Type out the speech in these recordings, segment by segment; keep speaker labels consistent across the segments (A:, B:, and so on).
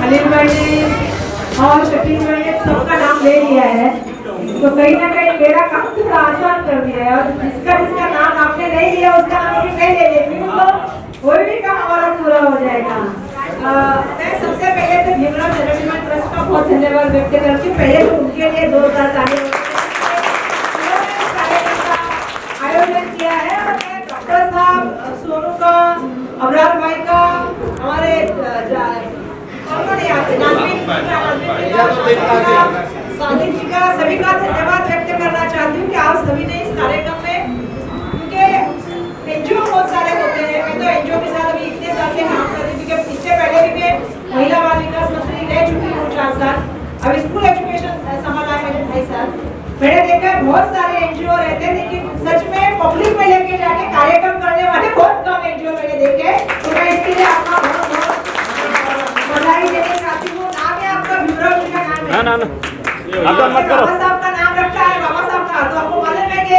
A: अनिल भाई ने और शकील भाई ने सबका नाम ले लिया है, तो कहीं ना कहीं मेरा काम थोड़ा आसान कर दिया है। और जिसका जिसका नाम आपने नहीं लिया उसका नाम भी मैं ले लेती हूँ, तो कोई भी काम हमारा पूरा हो जाएगा। मैं सबसे पहले तो भीमराव चैरिटेबल ट्रस्ट का बहुत धन्यवाद व्यक्त करती हूँ। पहले तो उनके लिए जोरदार ताली आयोजन किया है। और मैं डॉक्टर साहब, सोनू का, अबरार भाई का, हमारे सादिक जी का, सभी का धन्यवाद व्यक्त करना चाहती हूँ कि आप सभी ने इस कार्यक्रम में, क्योंकि एनजीओ बहुत सारे होते हैं, मैं तो एनजीओ के साथ अभी इतने साल से काम कर रही हूँ, क्योंकि इससे पहले भी मैं महिला बाल विकास मंत्री रह चुकी हूँ 4 साल, अब स्कूल एजुकेशन संभाला है मैंने 2.5 साल। मैंने देखा है बहुत सारे एनजीओ रहते हैं, लेकिन सच में पब्लिक में लेके जाके कार्यक्रम करने वाले बहुत कम एनजीओ मैंने देखे। तो मैं इसके लिए आपका बहुत बहुत बधाई देना चाहती हूँ। नाम है आपका भीमराव जी का नाम है
B: ना
A: बाबा साहब का नाम रखा है, बाबा साहब का, तो आपको मालूम है कि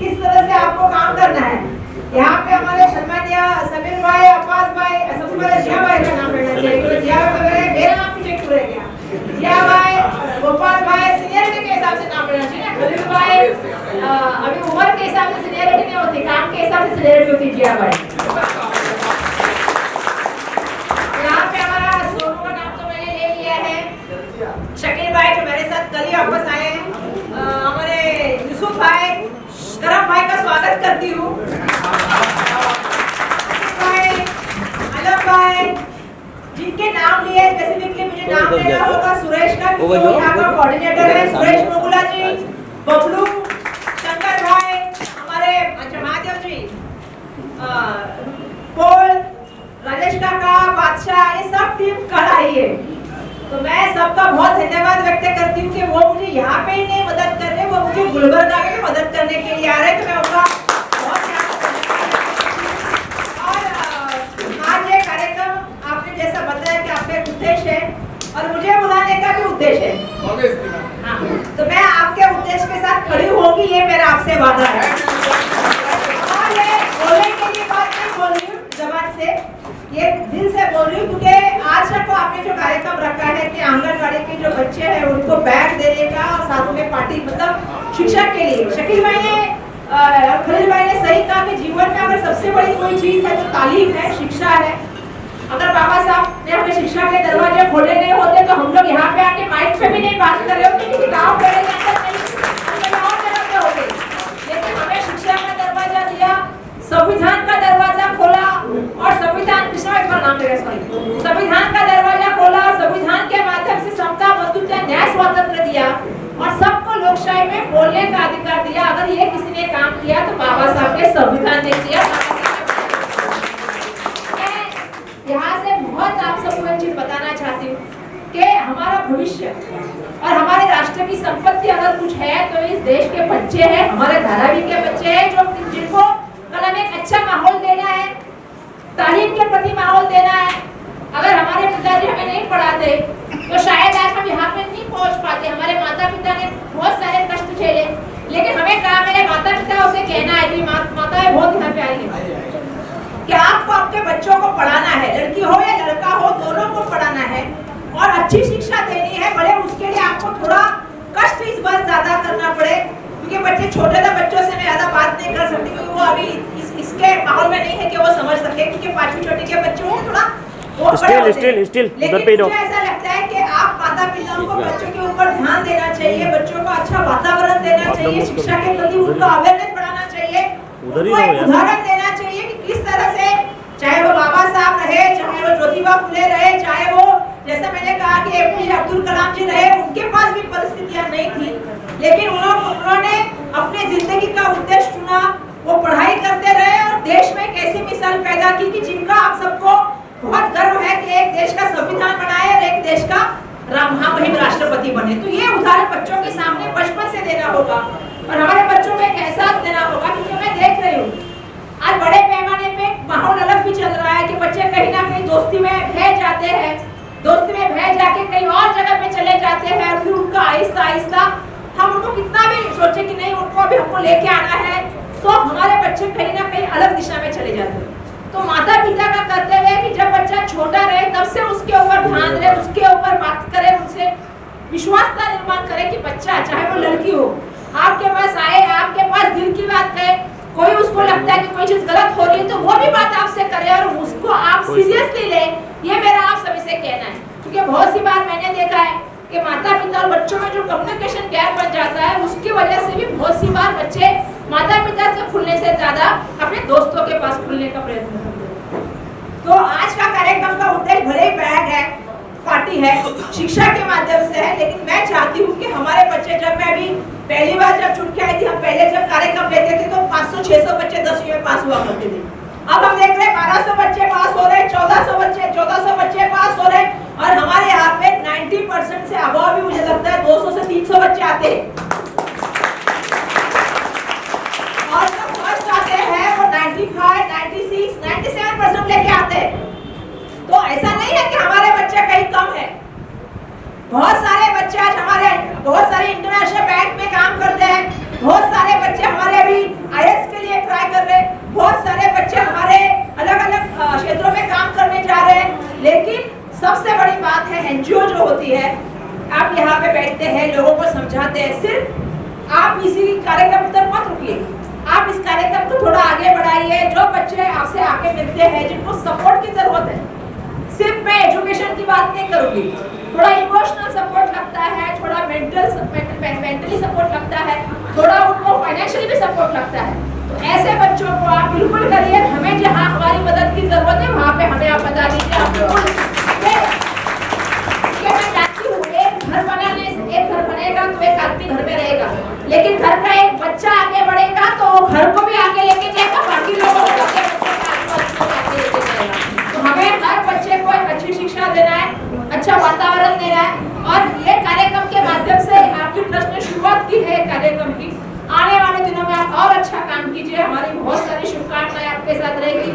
A: किस तरह से आपको काम करना है। यहाँ पे हमारे सम्मानीय समीर भाई, अब्बास भाई, सबसे पहले जिया भाई का नाम रहना चाहिए, क्योंकि जिया भाई मेरा नाम पीछे क्यों रह गया। जिया भाई, गोपाल भाई सीनियरिटी के हिसाब से नाम रहना चाहिए। खलील भाई अभी उम्र के हिसाब से सीनियरिटी नहीं होती, काम के हिसाब से सीनियरिटी होती। जिया भाई, यहाँ पे हमारा सोनू का नाम तो मैंने ले लिया है। शकील भाई जो मेरे साथ कल ही वापस आए हैं, हमारे यूसुफ भाई, करम भाई का स्वागत करती हूँ। भाई जिनके नाम लिए स्पेसिफिकली मुझे नाम लेना होगा, सुरेश का, जो यहाँ का कोऑर्डिनेटर है, सुरेश मोगुला जी, बबलू, शंकर भाई, हमारे महादेव जी, पोल, राजेश काका, बादशाह, ये सब टीम कल आई है। तो मैं सबका बहुत धन्यवाद व्यक्त करती हूँ कि वो मुझे यहाँ पे ही नहीं मदद कर रहे, वो मुझे गुलबर्गा में मदद करने के लिए आ रहे हैं। तो मैं उनका बहुत और आज ये कार्यक्रम आपने जैसा बताया कि आपका एक उद्देश्य है और मुझे बुलाने का भी उद्देश्य है। हाँ, तो मैं आपके उद्देश्य के साथ खड़ी होगी, ये मेरा आपसे वादा है। और ये बोलने के लिए बात नहीं बोल रही हूँ जबान से, ये दिल से बोल रही हूँ, क्योंकि आज तक आपने जो कार्यक्रम रखा है कि आंगनबाड़ी के जो बच्चे हैं उनको बैग देने का और साथ में पार्टी मतलब शिक्षा के लिए, शकील भाई ने, खलील भाई ने सही कहा कि जीवन में अगर सबसे बड़ी कोई चीज है तो तालीम है, शिक्षा है। अगर बाबा साहब ने हमें शिक्षा के दरवाजे खोले नहीं होते तो हम लोग यहाँ पे आके माइक पे भी नहीं बात कर रहे होते, किसी गाँव के अंदर नहीं और जगह पे होते। लेकिन हमें शिक्षा का दरवाजा दिया, संविधान का दरवाजा खोला और संविधान संविधान का दरवाजा खोला, संविधान के माध्यम से समता, बंधुत्व, न्याय, स्वातंत्र दिया और सबको लोकशाही में बोलने का अधिकार दिया। अगर ये किसी ने काम किया तो बाबा साहब के संविधान ने किया। यहाँ से बहुत आप सबको एक चीज बताना चाहती हूँ कि हमारा भविष्य और हमारे राष्ट्र की संपत्ति अगर कुछ है तो इस देश के बच्चे हैं, हमारे धारावी के बच्चे हैं, जो जिनको कलम एक अच्छा माहौल देना है, तालीम के प्रति माहौल देना है। अगर हमारे पिताजी हमें नहीं पढ़ाते तो शायद आज हम यहाँ पे नहीं पहुँच पाते। हमारे माता पिता ने बहुत सारे कष्ट झेले, लेकिन हमें कहा, मेरे माता पिता उसे कहना है कि माताएं बहुत यहाँ पे आई है कि आपको आपके बच्चों को पढ़ाना है, लड़की हो या लड़का हो दोनों को पढ़ाना है और अच्छी शिक्षा देनी है। भले उसके लिए आपको थोड़ा कष्ट इस बार ज्यादा करना पड़े, क्योंकि बच्चे छोटे थे, बच्चों से मैं ज्यादा बात नहीं कर सकती क्योंकि वो अभी इसके माहौल में नहीं है कि वो समझ सके, क्योंकि 5वीं छोटी के बच्चे हो थोड़ा वो
B: स्टिल
A: लेकिन मुझे ऐसा लगता है कि आप माता पिताओं को बच्चों के ऊपर ध्यान देना चाहिए, बच्चों को अच्छा वातावरण देना चाहिए, शिक्षा के प्रति उनका अवेयरनेस बढ़ाना चाहिए, उदाहरण देना चाहिए कि किस तरह से, चाहे वो बाबा साहब रहे, चाहे वो ज्योतिबा फुले रहे, चाहे वो जैसा मैंने कहा कि एपीजे अब्दुल कलाम जी रहे, उनके पास भी परिस्थितियां नहीं थी, लेकिन उन्होंने अपने जिंदगी का उद्देश्य चुना, वो पढ़ाई करते रहे और देश में एक ऐसी मिसाल पैदा की कि जिनका आप सबको बहुत गर्व है कि एक देश का संविधान बनाए और एक देश का महामहिम राष्ट्रपति बने। तो ये उदाहरण बच्चों के सामने बचपन से देना होगा और हमारे बच्चों में एक एहसास देना होगा, क्योंकि मैं देख रही हूँ आज बड़े पैमाने पे माहौल अलग भी चल रहा है कि बच्चे कहीं ना कहीं दोस्ती में बह जाते हैं, दोस्ती में बह जाके कहीं और जगह पे चले जाते हैं और फिर उनका आहिस्ता आहिस्ता हम उनको कितना भी सोचे कि नहीं उनको अभी हमको लेके आना है, तो हमारे बच्चे कहीं ना कहीं अलग दिशा में चले जाते हैं। तो माता पिता का कर्तव्य है कि जब बच्चा छोटा रहे तब से उसके ऊपर ध्यान रहे, उसके ऊपर बात करें, उनसे विश्वास का निर्माण करें कि बच्चा चाहे वो लड़की हो आपके पास आए, आपके पास दिल की बात कहे, कोई उसको लगता है कि कोई चीज गलत हो रही है तो वो भी बात आपसे करे और उसको आप सीरियसली ले। ये मेरा आप सभी से कहना है, क्योंकि बहुत सी बार मैंने देखा है कि माता पिता और बच्चों में जो कम्युनिकेशन गैप बन जाता है उसकी वजह से भी बहुत सी बार बच्चे माता पिता से खुलने से ज्यादा अपने दोस्तों के पास खुलने का प्रयत्न करते हैं। तो आज का कार्यक्रम का उद्देश्य भले ही बैग है, पार्टी है, शिक्षा के माध्यम से है, लेकिन मैं चाहती हूँ कि हमारे बच्चे, जब मैं भी पहली बार जब चुन के आई थी, हम पहले जब कार्यक्रम लेते थे तो 500-600 बच्चे 10वीं में पास हुआ करते थे। अब हम देख रहे हैं 1200 बच्चे पास हो रहे हैं, 1400 बच्चे पास हो रहे हैं और हमारे यहाँ पे 90% से अबव भी मुझे लगता है 200 से 300 बच्चे आते हैं और जो फर्स्ट आते हैं वो 95, 96, 97% लेके आते हैं। तो ऐसा नहीं है कि हमारे बच्चे कहीं कम है। बहुत सारे बच्चे आज हमारे बहुत सारे इंटरनेशनल बैंक में काम करते हैं, बहुत सारे बच्चे हमारे अभी आईएएस के लिए ट्राई कर रहे हैं, बहुत सारे बच्चे हमारे अलग अलग क्षेत्रों में काम करने जा रहे हैं। लेकिन सबसे बड़ी बात है एनजीओ जो होती है, आप यहाँ पे बैठते हैं, लोगों को समझाते हैं, सिर्फ आप इसी कार्यक्रम तक मत रुकिए, आप इस कार्यक्रम को थोड़ा आगे बढ़ाइए। जो बच्चे आपसे आके मिलते हैं, जिनको सपोर्ट की जरूरत है, सिर्फ मैं एजुकेशन की बात नहीं करूंगी, थोड़ा इमोशनल सपोर्ट लगता है, थोड़ा मेंटली सपोर्ट लगता है, थोड़ा उनको फाइनेंशियली भी सपोर्ट लगता है। तो ऐसे बच्चों को आप बिल्कुल करिए। हमें जहाँ हमारी मदद की जरूरत है वहाँ पे हमें आप बता दीजिए। आप बिल्कुल मैं चाहती हूँ एक घर बनाने से, एक घर बनेगा तो एक आदमी घर में रहेगा, लेकिन घर का एक बच्चा आगे बढ़ेगा तो घर को भी आगे लेके जाएगा, बाकी लोगों को अपने बच्चे का आगे लेके जाएगा। तो हमें हर बच्चे को एक अच्छी शिक्षा देना है, अच्छा वातावरण देना है। और ये कार्यक्रम के माध्यम से आपकी ट्रस्ट ने शुरुआत की है कार्यक्रम की, आने वाले दिनों में आप और अच्छा काम कीजिए। हमारी बहुत सारी शुभकामनाएं आपके साथ रहेगी,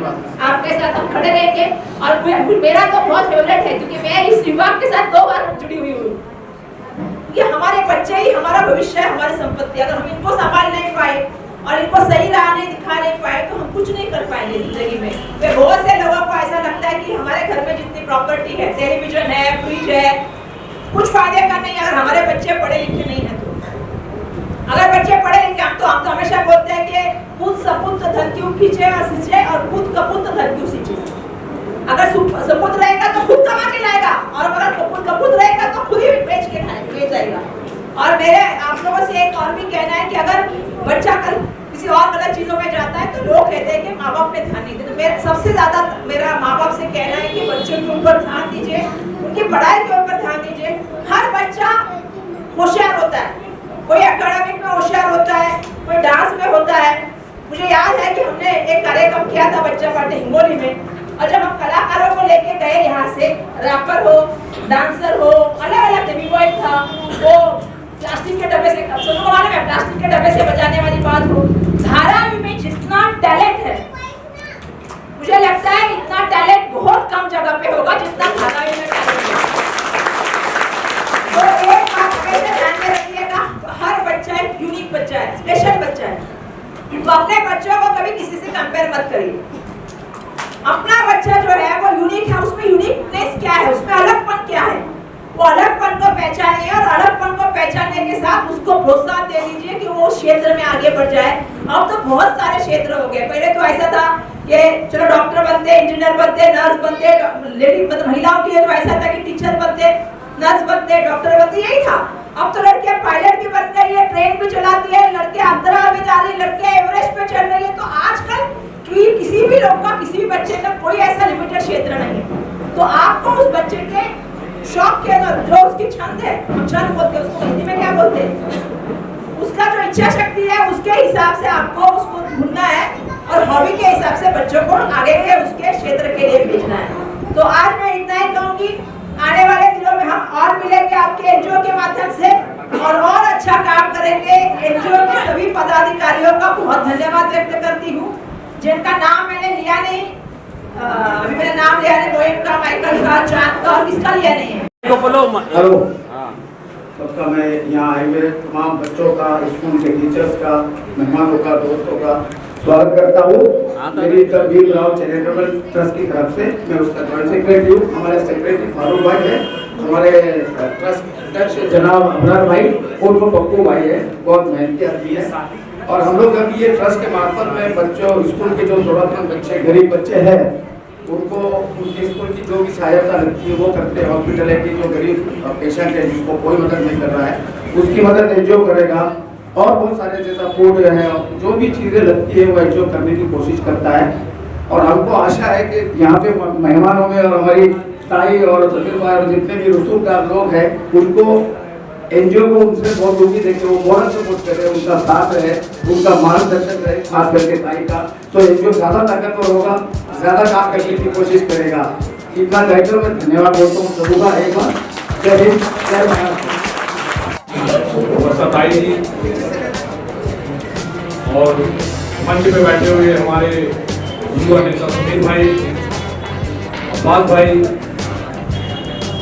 A: आपके साथ हम खड़े रहेंगे। और मेरा तो बहुत फेवरेट है क्योंकि मैं इस विभाग के साथ 2 बार जुड़ी हुई हूँ। ये हमारे बच्चे ही हमारा भविष्य है, हमारी संपत्ति। अगर हम इनको संभाल नहीं पाए और इनको सही राह नहीं दिखा नहीं पाए तो हम कुछ नहीं कर पाएंगे जिंदगी में। तो बहुत से लोगों को ऐसा लगता है कि हमारे घर में जितनी प्रॉपर्टी है, टेलीविजन है, फ्रिज है, कुछ फायदे का नहीं अगर हमारे बच्चे पढ़े लिखे नहीं है। तो अगर बच्चे पढ़े लिखे, हम तो हमेशा बोलते हैं कि खुद सपूत धन क्यों खींचे और सींचे और खुद कपूत धन क्यों सींचे। अगर सपूत रहेगा तो खुद कमा के लाएगा और अगर कपूत रहेगा तो खुद ही बेच के ले जाएगा। और मेरे आप लोगों से एक और भी कहना है कि अगर बच्चा कल किसी और गलत चीजों में जाता है तो लोग कहते हैं कि माँ बाप ने ध्यान नहीं दिया। तो मेरा सबसे ज्यादा मेरा माँ बाप से कहना है कि बच्चों के ऊपर ध्यान दीजिए, उनकी पढ़ाई के ऊपर ध्यान दीजिए। हर बच्चा होशियार होता है, कोई एकेडमिक में होशियार होता है, कोई डांस में होता है। मुझे याद है कि हमने एक कार्यक्रम किया था बच्चा पार्टी हिंगोली में, और जब हम कलाकारों को लेके गए यहाँ से, रैपर हो, डांसर हो, अलग अलग डेमी बॉय था, वो प्लास्टिक के डब्बे से, सुनो मालूम है, प्लास्टिक के डब्बे से बजाने वाली बात हो। धारावी में जितना टैलेंट है, मुझे लगता है इतना टैलेंट बहुत कम जगह पे होगा जितना धारावी में टैलेंट है। तो एक बात हमेशा ध्यान में रखिएगा, हर बच्चा एक यूनिक बच्चा है, स्पेशल बच्चा है। तो अपने बच्चों को कभी किसी से कंपेयर मत करिए। अपना बच्चा जो है वो यूनिक है, उसमें यूनिकनेस क्या है, उसमें अलगपन क्या है, वो अलगपन को पहचानिए और अलगपन को पहचानने के साथ उसको प्रोत्साहन दे दीजिए कि वो क्षेत्र में आगे बढ़ जाए। अब तो बहुत सारे क्षेत्र हो गए, पहले तो ऐसा था कि चलो डॉक्टर बनते, इंजीनियर बनते, नर्स बनते, लेडी मतलब महिलाओं के लिए तो ऐसा था कि टीचर बनते, नर्स बनते, डॉक्टर बनते, यही था। अब तो लड़कियां पायलट भी बन गई है, ट्रेन भी चलाती है, लड़कियां अंतराल में जा रही, लड़कियां एवरेस्ट पे चढ़ रही है। तो आजकल किसी भी लोग का, किसी भी बच्चे का कोई ऐसा लिमिटेड क्षेत्र नहीं है। तो आपको उस बच्चे के शौक के अंदर जो उसकी छंद है, छंद बोलते हैं उसको हिंदी में क्या बोलते हैं, उसका जो इच्छा शक्ति है उसके हिसाब से आपको उसको ढूंढना है और हॉबी के हिसाब से बच्चों को आगे के उसके क्षेत्र के लिए भेजना है। तो आज मैं इतना ही कहूंगी, आने वाले दिनों में हम और मिलेंगे आपके एनजीओ के माध्यम से और अच्छा काम करेंगे। एनजीओ के सभी पदाधिकारियों का बहुत धन्यवाद व्यक्त करती हूँ, जिनका नाम मैंने लिया नहीं, अभी मैंने नाम लिया नहीं, मोहित का, माइकल का, चांद का और किसका लिया नहीं है।
B: हेलो, सबका मैं यहाँ आए मेरे तमाम बच्चों का, स्कूल के टीचर्स का, मेहमानों का, दोस्तों का
C: स्वागत करता हूँ।
B: हाँ, तो
C: मेरी तरबीब राव चैरिटेबल ट्रस्ट की तरफ से मैं उसका जॉइंट सेक्रेटरी हूँ। हमारे सेक्रेटरी फारूक भाई है, हमारे ट्रस्ट अध्यक्ष जनाब अबरार भाई, उनको पप्पू भाई है, बहुत मेहनती आदमी है। और हम लोग अभी ये ट्रस्ट के मार्फत में बच्चों, स्कूल के जो जरूरतमंद बच्चे, गरीब बच्चे हैं, उनको उनके स्कूल की जो भी सहायता लगती है वो करते हैं। हॉस्पिटलिटी जो गरीब पेशेंट है जिसको कोई मदद नहीं कर रहा है, उसकी मदद एनजीओ करेगा। और बहुत सारे जैसा फूड है, जो भी चीज़ें लगती है वो एनजीओ करने की कोशिश करता है। और हमको आशा है कि यहाँ पे मेहमानों में और हमारी ताई और सफीर भाई और जितने भी रसूलदार लोग हैं, उनको एनजीओ को उनसे बहुत उम्मीद है कि वो बहुत सपोर्ट करे, उनका साथ रहे, उनका मार्गदर्शन रहे, खास करके ताई का। तो एनजीओ ज़्यादा ताकतवर होगा, ज़्यादा काम करने की कोशिश करेगा। इतना कहकर मैं धन्यवाद बोलता हूँ सबका एक बार। जय हिंद, जय भारत।
D: ताई जी और मंच पे बैठे हुए हमारे युवा नेता समीर भाई, अब्बास भाई,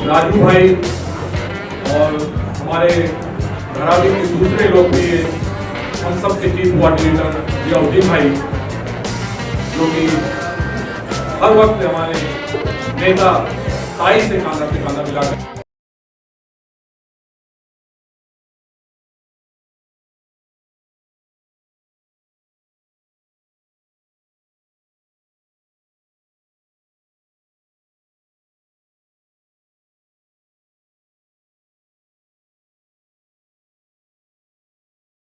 D: राजू भाई और हमारे घराने के दूसरे लोग भी, हम सब के चीफ कोऑर्डिनेटर जियाउद्दीन भाई, जो कि हर वक्त हमारे नेता ताई से खाना मिलाकर